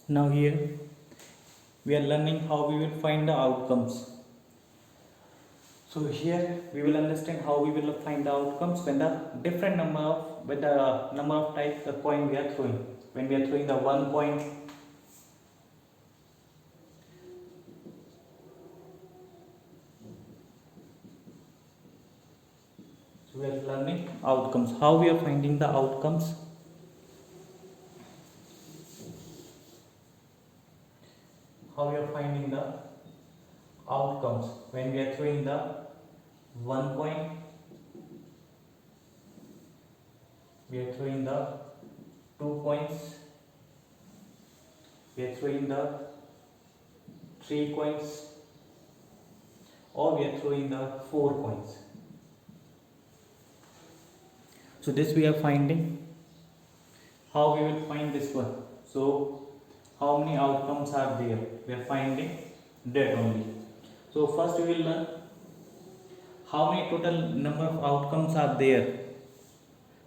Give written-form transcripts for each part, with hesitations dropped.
Now here we are learning how we will find the outcomes. So here we will understand how we will find the outcomes when the different number of with the number of types the coin we are throwing. When we are throwing the 1 coin, so we are learning outcomes. How we are finding the outcomes? How we are finding the outcomes when we are throwing the 1 coin, we are throwing the 2 coins, we are throwing the 3 coins, or we are throwing the 4 coins. So this we are finding. How we will find this one? So how many outcomes are there? We are finding that only. So first we will learn how many total number of outcomes are there.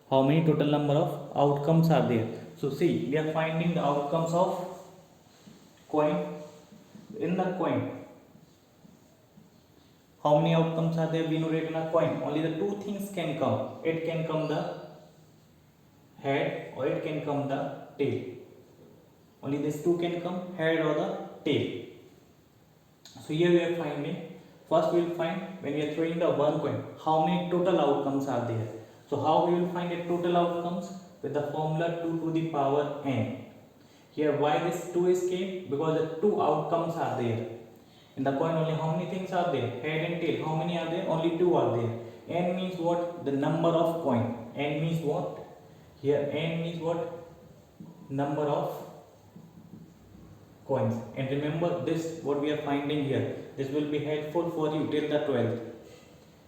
How many total number of outcomes are there? So see, we are finding the outcomes of coin. In the coin, how many outcomes are there? We know that in a coin only the two things can come. It can come the head or it can come the tail. Only these two can come, head or the tail. So here we are finding, first we will find when we are throwing the 1 coin, how many total outcomes are there. So how we will find a total outcomes? With the formula 2 to the power n. Here why this 2 is came? Because the two outcomes are there. In the coin only how many things are there? Head and tail. How many are there? Only two are there. N means what? The number of coin. N means what? Here n means what? Number of coins. And remember this what we are finding here. This will be helpful for you till the 12th.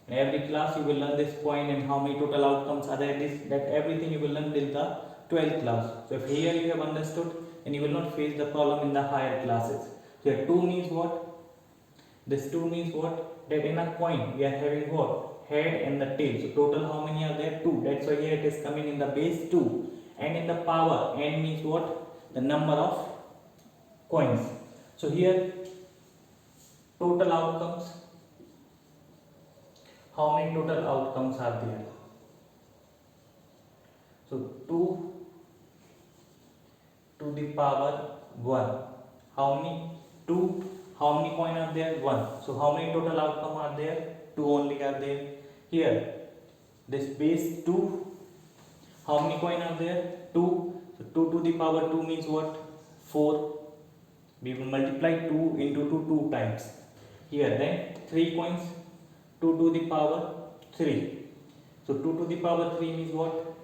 In every class you will learn this point and how many total outcomes are there. That everything you will learn till the 12th class. So if here you have understood, then you will not face the problem in the higher classes. So here 2 means what? This 2 means what? That in a coin we are having what? Head and the tail. So total how many are there? 2. That's why here it is coming in the base 2. And in the power n means what? The number of coins. So here total outcomes. How many total outcomes are there? So 2 to the power 1. How many? 2. How many coin are there? 1. So how many total outcome are there? 2 only are there. Here this base 2. How many coin are there? 2. So 2 to the power 2 means what? 4. We will multiply 2 into 2 2 times. Here then 3 coins. 2 to the power 3. So 2 to the power 3 means what?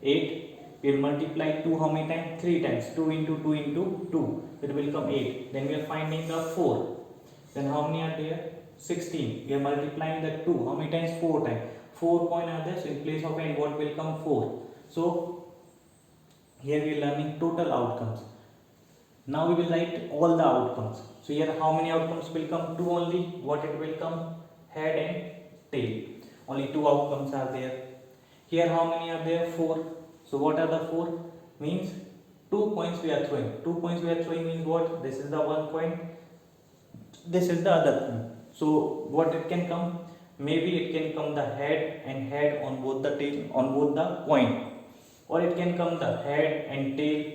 8. We will multiply 2 how many times? 3 times. 2 into 2 into 2. It will become 8. Then we are finding the 4. Then how many are there? 16. We are multiplying the 2. How many times? 4 times. 4 coin are there. So in place of n, what will come? 4. So here we are learning total outcomes. Now we will write all the outcomes. So here how many outcomes will come? 2 only. What it will come? Head and tail. Only 2 outcomes are there. Here how many are there? 4. So what are the 4? Means 2 coins we are throwing. 2 coins we are throwing means what? This is the 1 coin. This is the other coin. So what it can come? Maybe it can come the head and head on both the tail, on both the coin. Or it can come the head and tail.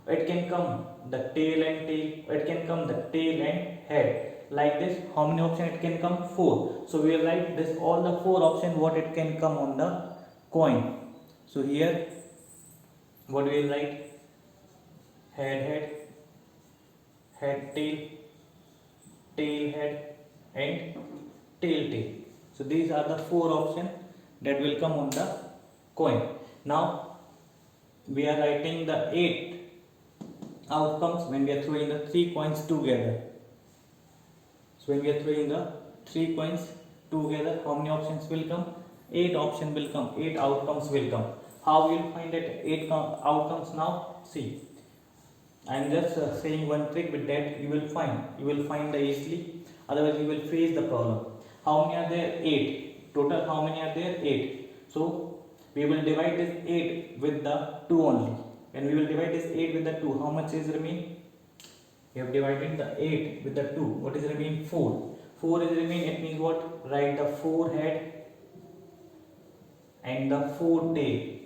It can come the tail and tail. Or it can come the tail and head. Like this, how many options it can come? 4. So we will write this all the 4 options what it can come on the coin. So here what we will write? Head, tail, tail, head and tail. So these are the 4 options that will come on the coin. Now we are writing the 8 outcomes when we are throwing the 3 coins together. So when we are throwing the 3 coins together, how many options will come? 8 options will come. 8 outcomes will come. How we will find that 8 outcomes now? See, I am just saying one trick with that you will find. You will find the easily. Otherwise you will face the problem. How many are there? 8. Total how many are there? 8. So we will divide this 8 with the 2 only. When we will divide this 8 with the 2, how much is remain? You have divided the 8 with the 2. What is remain? 4. 4 is remain. It means what? Write the 4 head and the 4 tail.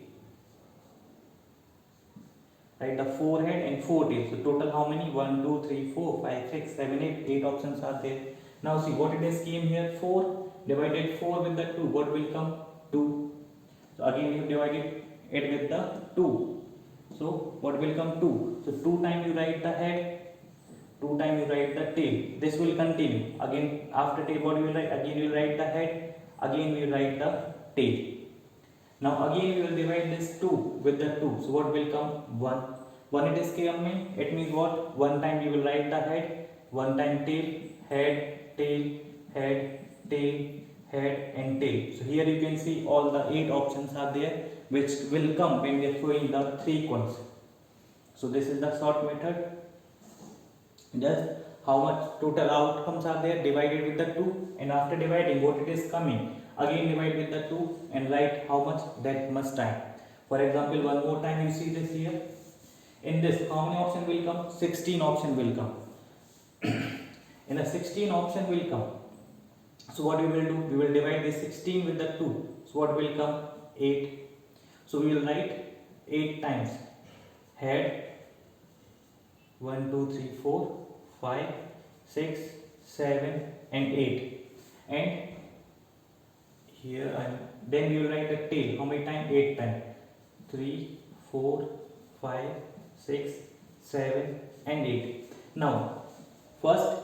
Write the 4 head and 4 tail. So total how many? 1, 2, 3, 4, 5, 6, 7, 8. 8 options are there. Now see what it is came here. 4 divided 4 with the 2. What will come? 2. So again we have divided it with the 2. So what will come? 2. So 2 times you write the head, 2 times you write the tail. This will continue. Again after tail what you will write? Again you will write the head, again we will write the tail. Now again we will divide this 2 with the 2. So what will come? 1. 1 it is coming. It means what? 1 time you will write the head, 1 time tail, head, tail, head, tail, head and tail. So here you can see all the 8 options are there which will come when we are throwing the 3 coins. So this is the short method. Just how much total outcomes are there divided with the 2, and after dividing what it is coming, again divide with the 2 and write how much, that much time. For example, one more time you see this here. In this how many option will come? 16 option will come. In the 16 option will come. So what we will do? We will divide this 16 with the 2. So what will come? 8. So we will write 8 times head, 1, 2, 3, 4, 5, 6, 7 and 8. And here then we will write the tail. How many times? 8 times. 3, 4, 5, 6, 7 and 8. Now first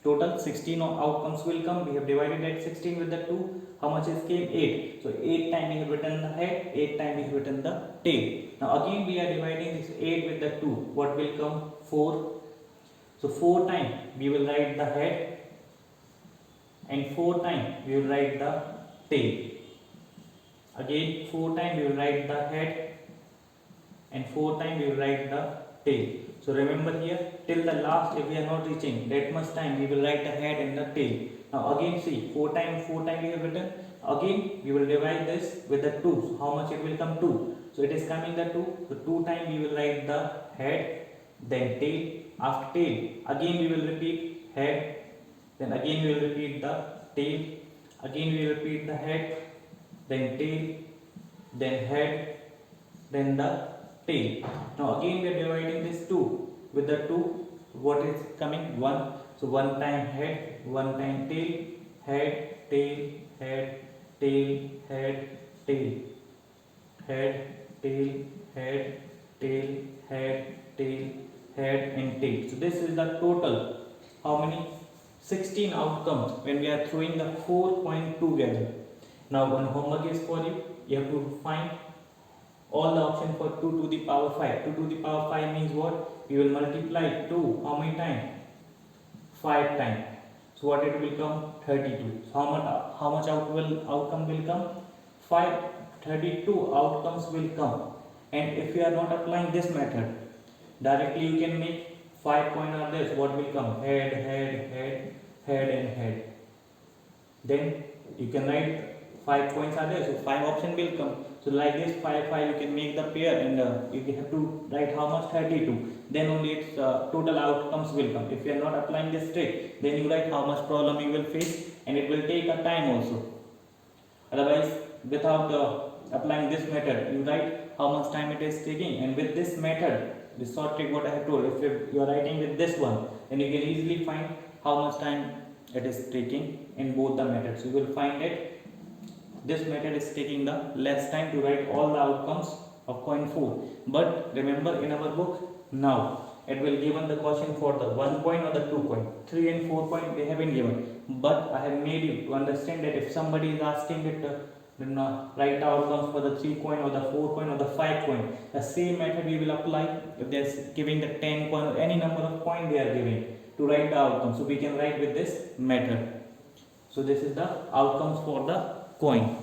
total 16 outcomes will come. We have divided that 16 with the 2. How much is came? 8. So 8 times we have written the head, 8 times we have written the tail. Now again we are dividing this 8 with the 2. What will come? 4. So 4 times we will write the head and 4 times we will write the tail. Again 4 times we will write the head and 4 times we will write the tail. So remember here till the last, if we are not reaching that much time, we will write the head and the tail. Now again see 4 times we have written. Again we will divide this with the 2. So how much it will come? 2. So it is coming the 2. So 2 times we will write the head, then tail. After tail again we will repeat head, then again we will repeat the tail. Again we will repeat the head, then tail, then head, then the tail. Now again we are dividing this 2 with the 2. What is coming? 1. So 1 time head, 1 time tail, head, tail, head, tail, head, tail, head, tail, head, tail, head, tail, head and tail. So this is the total. How many? 16 outcomes when we are throwing the 4 coins together. Now one homework is for you. You have to find all the options for 2 to the power 5. 2 to the power 5 means what? We will multiply 2 how many times? 5 times. So what it will come? 32. So how much outcome will come? 32 outcomes will come. And if you are not applying this method, directly you can make 5 coins are there. So what will come? Head, head, head, head and head. Then you can write 5 coins are there. So 5 option will come. So like this 5, 5 you can make the pair, and you have to write how much? 32. Then only its total outcomes will come. If you are not applying this trick, then you write how much problem you will face, and it will take a time also. Otherwise, without applying this method, you write how much time it is taking. And with this method, the short trick what I have told, if you are writing with this one, then you can easily find how much time it is taking in both the methods. You will find that this method is taking the less time to write all the outcomes of coin 4. But remember, in our book now it will given the question for the 1 coin or the 2 coin. 3 and 4 coin they haven't given. But I have made you to understand that if somebody is asking it, write the outcomes for the 3 coin or the 4 coin or the 5 coin, the same method we will apply if they are giving the 10 coin or any number of coin they are giving to write the outcome. So we can write with this method. So this is the outcomes for the coin.